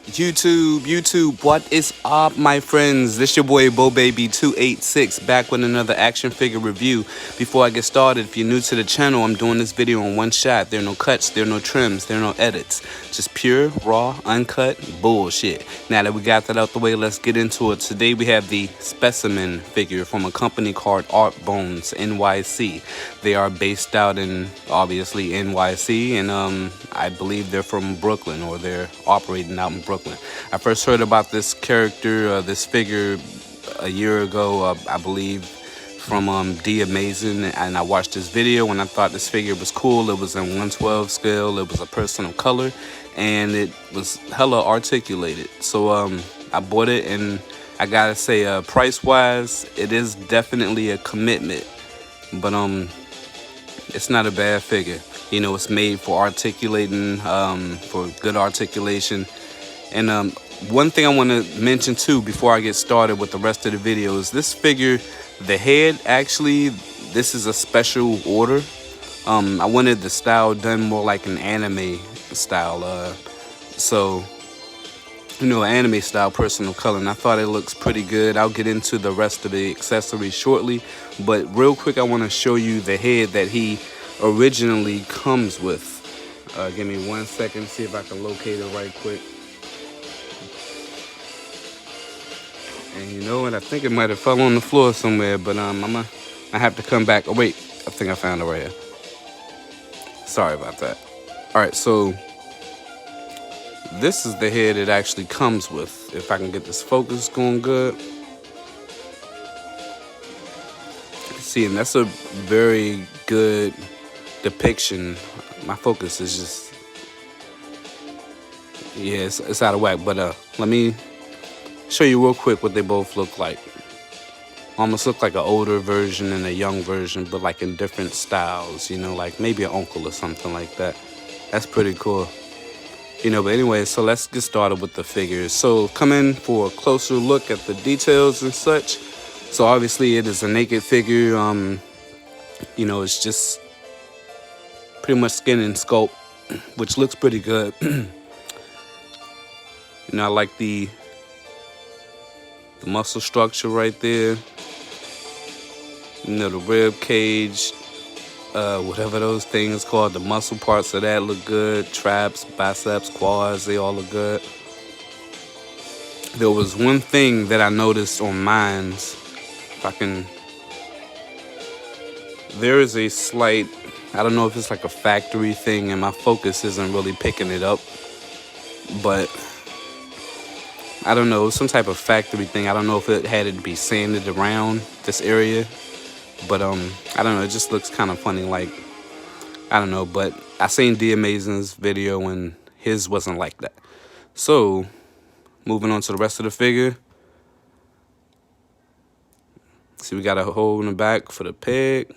YouTube, what is up, my friends? This your boy BoBaby286 back with another action figure review. Before I get started, if you're new to the channel, I'm doing this video in one shot. There are no cuts, there are no trims, there are no edits. Just pure, raw, uncut bullshit. Now that we got that out the way, let's get into it. Today we have the specimen figure from a company called ArtBones NYC. They are based out in, obviously, NYC, and I believe they're from Brooklyn, or they're operating out in Brooklyn. I first heard about this character, this figure, a year ago, I believe, from D Amazing, and I watched this video and I thought this figure was cool. It was in 1/12 scale, it was a personal color, and it was hella articulated. So I bought it, and I gotta say, price wise, it is definitely a commitment, but it's not a bad figure. You know, it's made for articulating, for good articulation. And one thing I want to mention too before I get started with the rest of the video is this figure, the head, actually, this is a special order. I wanted the style done more like an anime style, so, you know, anime style personal color, and I thought it looks pretty good. I'll get into the rest of the accessories shortly, but real quick, I want to show you the head that he originally comes with. Give me 1 second, see if I can locate it right quick. And you know what, I think it might have fell on the floor somewhere, but I have to come back. Oh wait, I think I found it right here. Sorry about that. All right, so this is the head it actually comes with. If I can get this focus going good. See, and that's a very good depiction. My focus is just, yeah, it's out of whack, but let me show you real quick what they both look like. Almost look like an older version and a young version, but like in different styles, you know, like maybe an uncle or something like that. That's pretty cool, you know. But anyway, so let's get started with the figures. So come in for a closer look at the details and such. So obviously it is a naked figure. You know, it's just pretty much skin and sculpt, which looks pretty good. You know, I like the muscle structure right there. You know, the rib cage, whatever those things called, the muscle parts of that look good. Traps, biceps, quads, they all look good. There was one thing that I noticed on mine's, if I can, there is a slight, I don't know if it's like a factory thing and my focus isn't really picking it up, but I don't know, some type of factory thing. I don't know if it had to be sanded around this area, but I don't know, it just looks kind of funny, like, I don't know. But I seen D Amazing's video and his wasn't like that. So moving on to the rest of the figure. See, we got a hole in the back for the peg.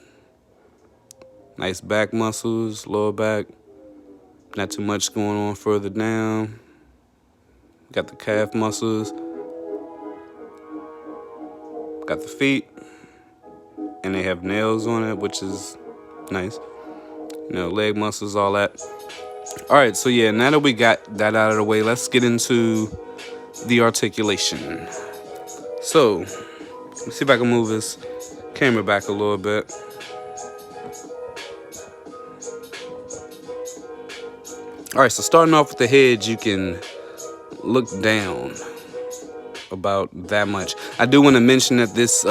Nice back muscles, lower back. Not too much going on further down. Got the calf muscles. Got the feet. And they have nails on it, which is nice. You know, leg muscles, all that. All right, so yeah, now that we got that out of the way, let's get into the articulation. So, let's see if I can move this camera back a little bit. All right, so starting off with the head, you can look down about that much. I do want to mention that this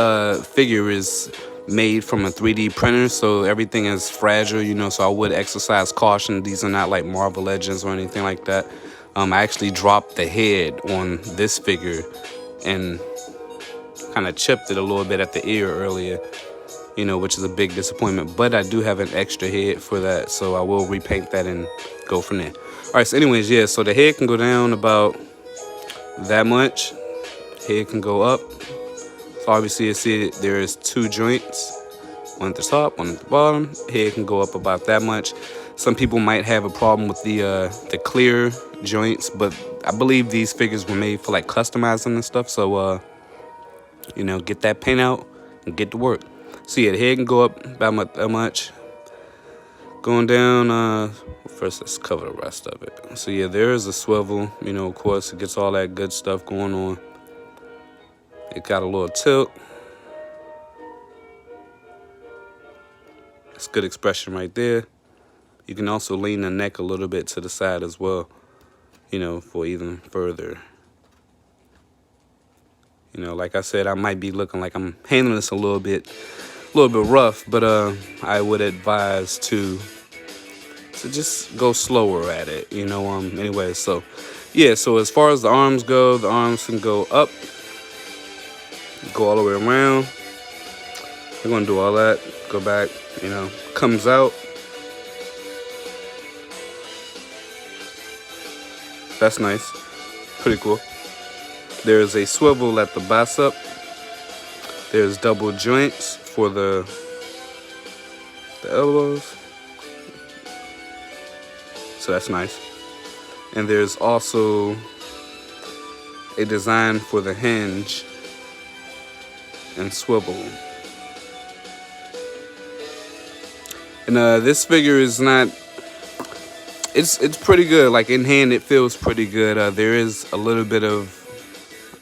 figure is made from a 3D printer, so everything is fragile, you know, so I would exercise caution. These are not like Marvel Legends or anything like that. I actually dropped the head on this figure and kind of chipped it a little bit at the ear earlier, you know, which is a big disappointment, but I do have an extra head for that, so I will repaint that and go from there. All right, so anyways, yeah, so the head can go down about that much. Head can go up. So obviously you see there is two joints, one at the top, one at the bottom. Head can go up about that much. Some people might have a problem with the clear joints, but I believe these figures were made for like customizing and stuff. So you know, get that paint out and get to work. So yeah, the head can go up about that much. Going down, first let's cover the rest of it. So yeah, there is a swivel, you know, of course, it gets all that good stuff going on. It got a little tilt. That's good expression right there. You can also lean the neck a little bit to the side as well, you know, for even further. You know, like I said, I might be looking like I'm handling this a little bit rough, but I would advise to just go slower at it, you know. Anyway, so yeah, so as far as the arms go, the arms can go up, go all the way around. We're gonna do all that, go back, you know, comes out. That's nice, pretty cool. There's a swivel at the bicep. There's double joints for the elbows. So that's nice. And there's also a design for the hinge and swivel. And this figure is not, it's pretty good. Like in hand, it feels pretty good. There is a little bit of,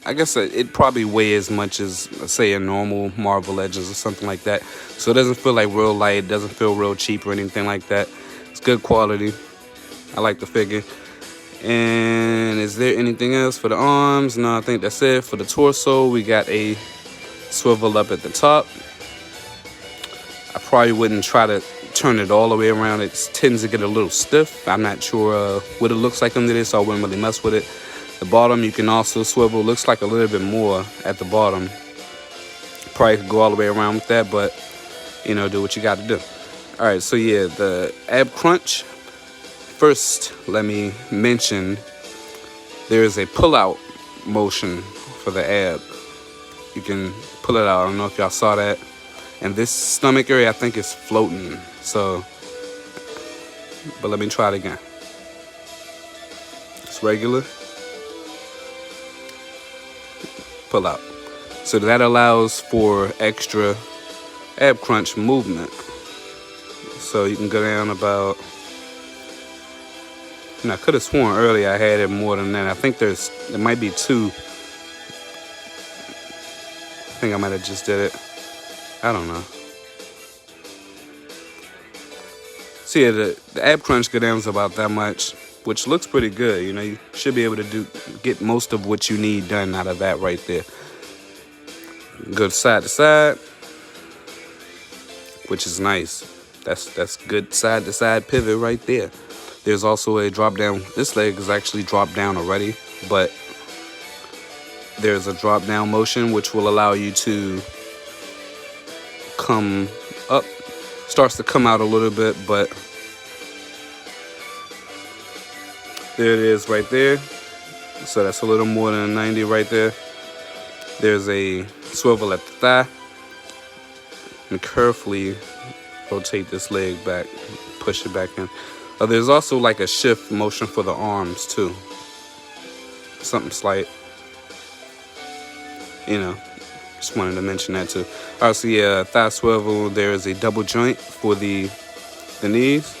I guess it probably weighs as much as, say, a normal Marvel Legends or something like that. So it doesn't feel like real light, it doesn't feel real cheap or anything like that. It's good quality. I like the figure. And is there anything else for the arms? No, I think that's it. For the torso, we got a swivel up at the top. I probably wouldn't try to turn it all the way around. It tends to get a little stiff. I'm not sure what it looks like under this, so I wouldn't really mess with it. The bottom, you can also swivel. Looks like a little bit more at the bottom. Probably could go all the way around with that, but, you know, do what you got to do. All right, so yeah, the ab crunch. First, let me mention there is a pull-out motion for the ab. You can pull it out. I don't know if y'all saw that. And this stomach area, I think, is floating. So, but let me try it again. It's regular. Pull out. So that allows for extra ab crunch movement. So you can go down about, and I could have sworn earlier I had it more than that. I think there might be two. I think I might have just did it. I don't know. So yeah, the ab crunch go down to about that much, which looks pretty good. You know, you should be able to get most of what you need done out of that right there. Go side to side, which is nice. That's good side to side pivot right there. There's also a drop down. This leg is actually dropped down already, but there's a drop down motion which will allow you to come up. Starts to come out a little bit, but there it is right there. So that's a little more than a 90 right there. There's a swivel at the thigh. And carefully rotate this leg back, push it back in. There's also like a shift motion for the arms too. Something slight. You know, just wanted to mention that too. All right, so yeah, thigh swivel. There is a double joint for the knees,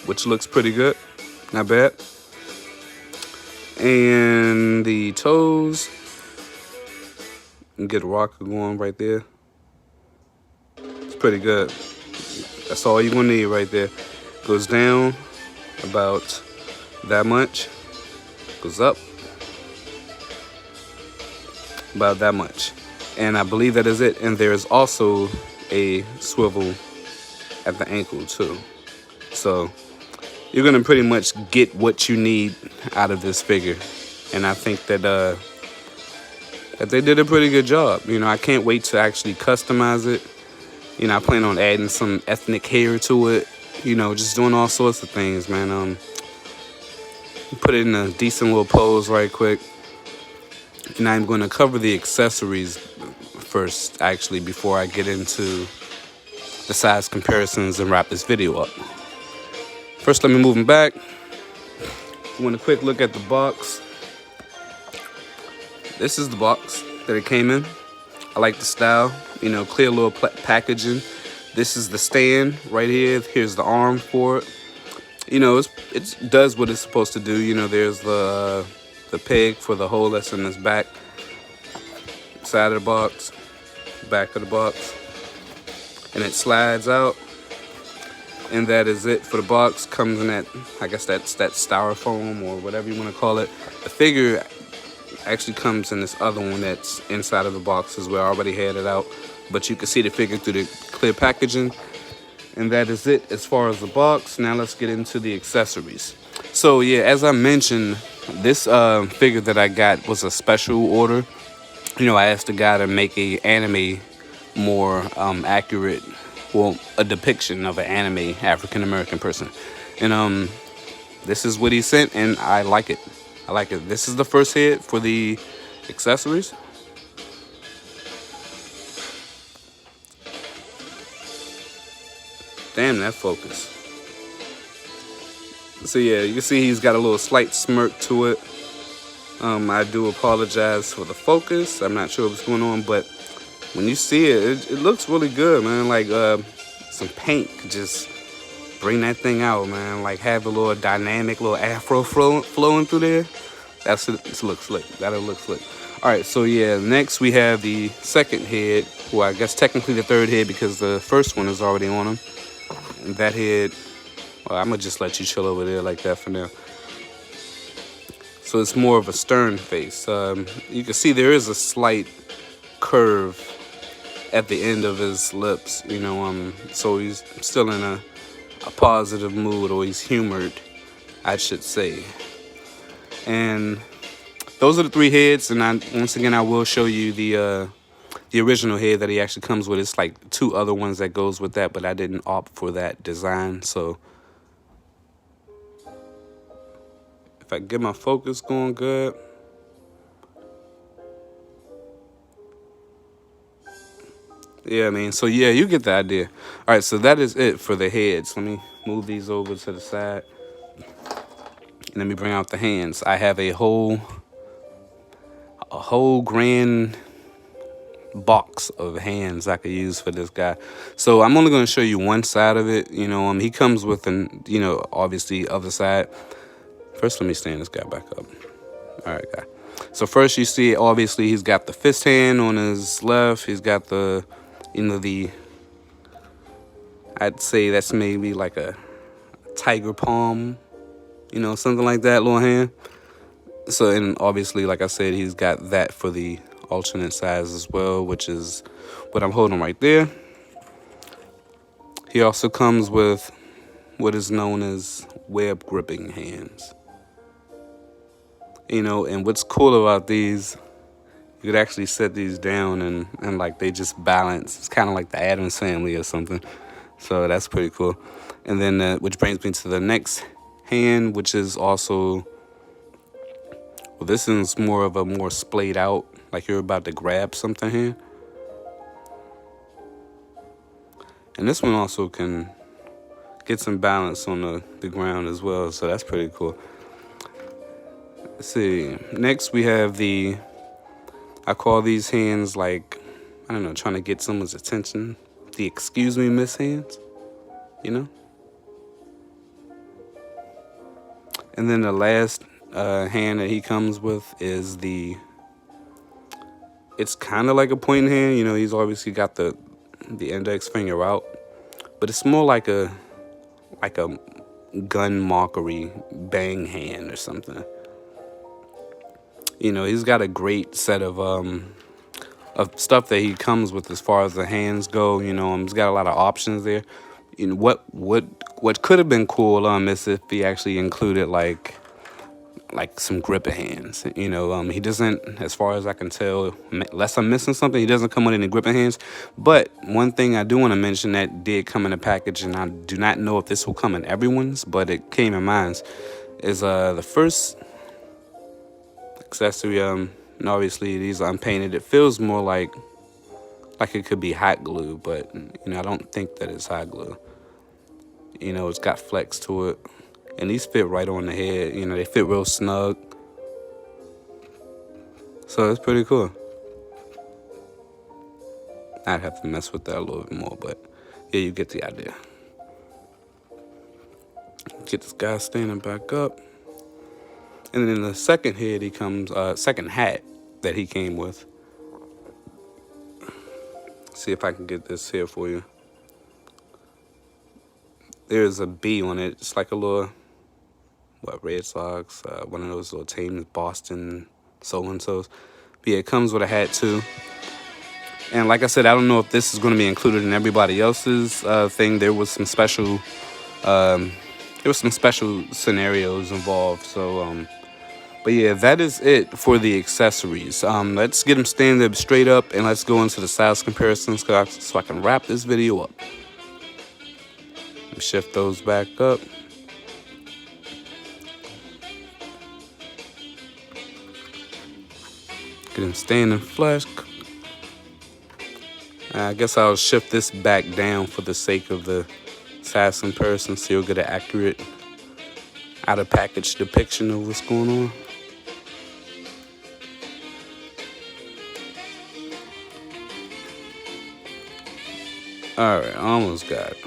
which looks pretty good, not bad. And the toes, and get a rocker going right there. It's pretty good. That's all you're gonna need right there. Goes down about that much, goes up about that much, and I believe that is it. And there's also a swivel at the ankle too. So you're gonna pretty much get what you need out of this figure, and I think that that they did a pretty good job. You know, I can't wait to actually customize it. You know, I plan on adding some ethnic hair to it. You know, just doing all sorts of things, man. Put it in a decent little pose right quick. And I'm going to cover the accessories first, actually, before I get into the size comparisons and wrap this video up. First, let me move them back. I want a quick look at the box. This is the box that it came in. I like the style, you know, clear little packaging. This is the stand right here. Here's the arm for it. You know, it does what it's supposed to do. You know, there's the peg for the hole that's in this back side of the box, back of the box, and it slides out. And that is it for the box. Comes in that, I guess that's that styrofoam or whatever you want to call it. The figure actually comes in this other one that's inside of the box as well. I already had it out, but you can see the figure through the clear packaging. And that is it as far as the box. Now let's get into the accessories. So yeah, as I mentioned, this figure that I got was a special order. You know, I asked the guy to make a anime more accurate, well, a depiction of an anime African American person. And this is what he sent, and I like it. I like it. This is the first head for the accessories. Damn, that focus. So yeah, you can see he's got a little slight smirk to it. I do apologize for the focus. I'm not sure what's going on, but when you see it, it looks really good, man. Like some paint could just bring that thing out, man. Like have a little dynamic, little afro flowing through there. That's it. It looks slick. That'll look slick. All right, so yeah, next we have the second head. Well, I guess technically the third head because the first one is already on him. And that head, well, I'm gonna just let you chill over there like that for now. So it's more of a stern face. You can see there is a slight curve at the end of his lips, you know, so he's still in a positive mood, or he's humored, I should say. And those are the three heads, and once again I will show you the original head that he actually comes with. It's like two other ones that goes with that, but I didn't opt for that design. So if I get my focus going good. Yeah, I mean, so yeah, you get the idea. All right, so that is it for the heads. Let me move these over to the side. And let me bring out the hands. I have a whole grand box of hands I could use for this guy. So I'm only going to show you one side of it. You know, he comes with an, you know, obviously other side. First, let me stand this guy back up. All right, guy. So first you see, obviously, he's got the fist hand on his left. He's got the, you know, I'd say that's maybe like a tiger palm, you know, something like that, little hand. So, and obviously, like I said, he's got that for the alternate size as well, which is what I'm holding right there. He also comes with what is known as web gripping hands. You know, and what's cool about these, you could actually set these down and like they just balance. It's kind of like the Addams Family or something. So that's pretty cool. And then, which brings me to the next hand, which is also, well, this is more of a more splayed out, like you're about to grab something here. And this one also can get some balance on the ground as well, so that's pretty cool. Let's see. Next we have I call these hands like, I don't know, trying to get someone's attention. The excuse me, miss hands, you know? And then the last hand that he comes with is it's kind of like a pointing hand. You know, he's obviously got the index finger out, but it's more like a gun mockery bang hand or something. You know, he's got a great set of stuff that he comes with as far as the hands go. You know, he's got a lot of options there. You know, what could have been cool is if he actually included like some gripper hands. You know, he doesn't, as far as I can tell, unless I'm missing something, he doesn't come with any gripper hands. But one thing I do want to mention that did come in a package, and I do not know if this will come in everyone's, but it came in mine, is the first accessory. And obviously these are unpainted. It feels more like it could be hot glue, but you know, I don't think that it's hot glue. You know, it's got flex to it, and these fit right on the head. You know, they fit real snug, so it's pretty cool. I'd have to mess with that a little bit more, but Yeah, you get the idea. Get this guy standing back up. And then the second head he comes, second hat that he came with. See if I can get this here for you. There's a B on it. It's like a little, Red Sox, one of those little teams, Boston, so-and-so's. But yeah, it comes with a hat too. And like I said, I don't know if this is going to be included in everybody else's thing. There was some special, scenarios involved. So, but yeah, that is it for the accessories. Let's get them standing straight up, and let's go into the size comparisons so I can wrap this video up. Shift those back up. Get them standing flush. I guess I'll shift this back down for the sake of the size comparison, so you'll get an accurate out-of-package depiction of what's going on. Alright, almost got it.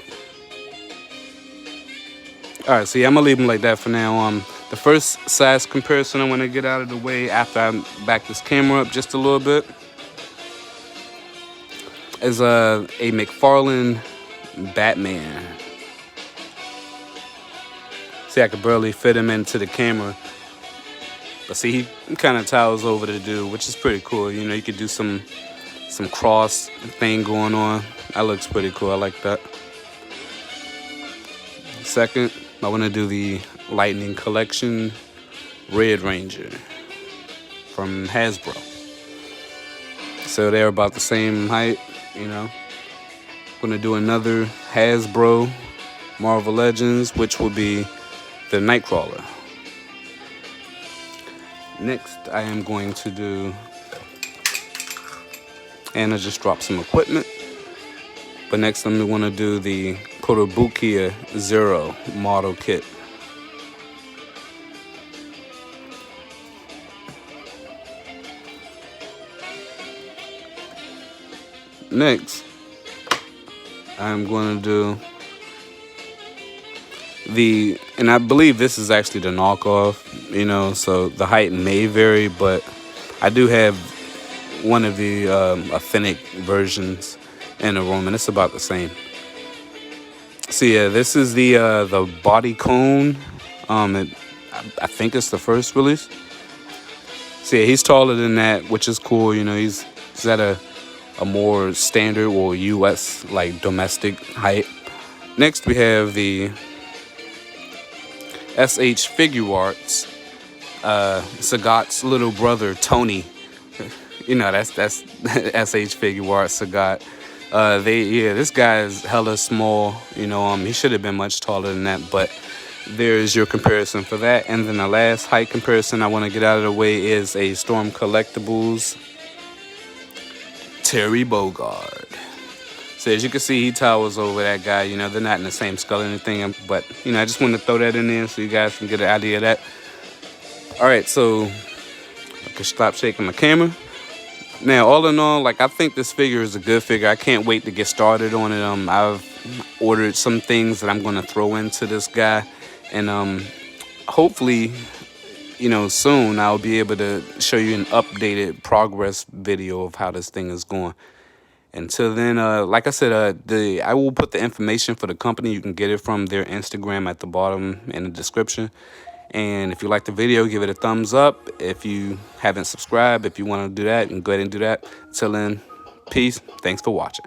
Alright, so yeah, I'm gonna leave them like that for now. The first size comparison I want to get out of the way after I back this camera up just a little bit is a McFarlane Batman. See, I could barely fit him into the camera, but see, he kind of towers over the dude, which is pretty cool. You know, you could do some cross thing going on. That looks pretty cool. I like that. Second, I want to do the Lightning Collection Red Ranger from Hasbro. So they're about the same height, you know. I'm going to do another Hasbro Marvel Legends, which will be the Nightcrawler. Next, I am going to do, and I just dropped some equipment. But next, I'm going to do the Kotobukiya Zero model kit. Next, I'm going to do and I believe this is actually the knockoff, you know, so the height may vary, but I do have one of the authentic versions in the room, and it's about the same. So yeah, this is the body cone. I think it's the first release. So yeah, he's taller than that, which is cool. You know, he's at a more standard or U.S. like domestic height. Next, we have the SH Figure Arts, Sagat's little brother Tony. You know, that's SH Figure Arts Sagat. This guy is hella small. You know, he should have been much taller than that, but there's your comparison for that. And then the last height comparison I want to get out of the way is a Storm Collectibles Terry Bogard. So as you can see, he towers over that guy. You know, they're not in the same skull or anything, but you know, I just wanted to throw that in there so you guys can get an idea of that. All right, so I can stop shaking my camera. Now, all in all, like, I think this figure is a good figure. I can't wait to get started on it. I've ordered some things that I'm going to throw into this guy, and hopefully, you know, soon I'll be able to show you an updated progress video of how this thing is going. Until then, like I said, I will put the information for the company. You can get it from their Instagram at the bottom in the description. And if you like the video, give it a thumbs up. If you haven't subscribed, if you want to do that, and go ahead and do that. Until then, peace. Thanks for watching.